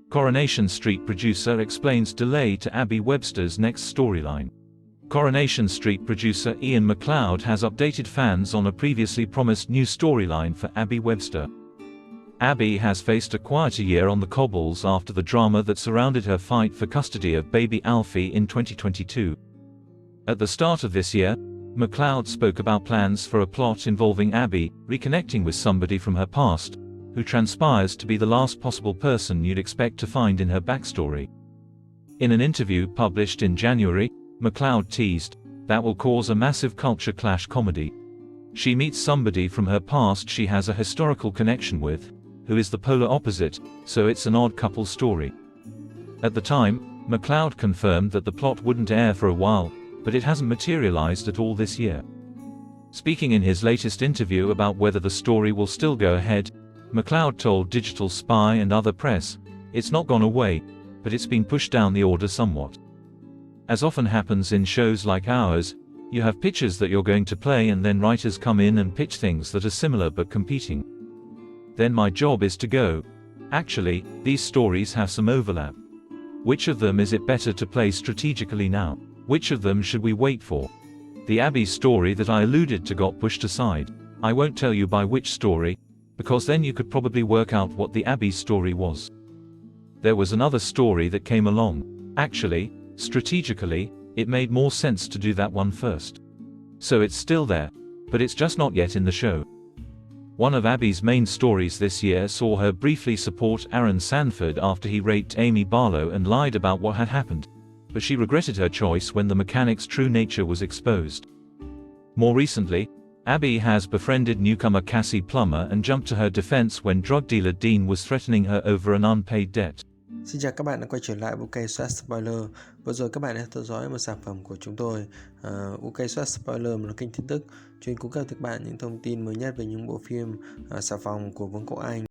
Coronation Street producer explains delay to Abi Webster's next storyline. Coronation Street producer Ian McLeod has updated fans on a previously promised new storyline for Abi Webster. Abi has faced a quieter year on the cobbles after the drama that surrounded her fight for custody of baby Alfie in 2022. At the start of this year, McLeod spoke about plans for a plot involving Abi reconnecting with somebody from her past, who transpires to be the last possible person you'd expect to find in her backstory. In an interview published in January, McLeod teased, "That will cause a massive culture clash comedy. She meets somebody from her past she has a historical connection with, who is the polar opposite, so it's an odd couple story." At the time, McLeod confirmed that the plot wouldn't air for a while, but it hasn't materialized at all this year. Speaking in his latest interview about whether the story will still go ahead, McLeod told Digital Spy and other press, "It's not gone away, but it's been pushed down the order somewhat. As often happens in shows like ours, you have pitches that you're going to play and then writers come in and pitch things that are similar but competing. Then my job is to go, actually, these stories have some overlap. Which of them is it better to play strategically now? Which of them should we wait for? The Abi story that I alluded to got pushed aside. I won't tell you by which story, because then you could probably work out what the Abi story was. There was another story that came along. Actually, strategically, it made more sense to do that one first. So it's still there, but it's just not yet in the show." One of Abi's main stories this year saw her briefly support Aaron Sanford after he raped Amy Barlow and lied about what had happened, but she regretted her choice when the mechanic's true nature was exposed. More recently, Abi has befriended newcomer Cassie Plummer and jumped to her defense when drug dealer Dean was threatening her over an unpaid debt. Xin chào các bạn đã quay trở lại UK Soát Spoiler. Vừa rồi các bạn đã theo dõi một sản phẩm của chúng tôi, UK Soát Spoiler, một kênh tin tức chuyên cung cấp cho các bạn những thông tin mới nhất về những bộ phim xà phòng của Vương quốc Anh.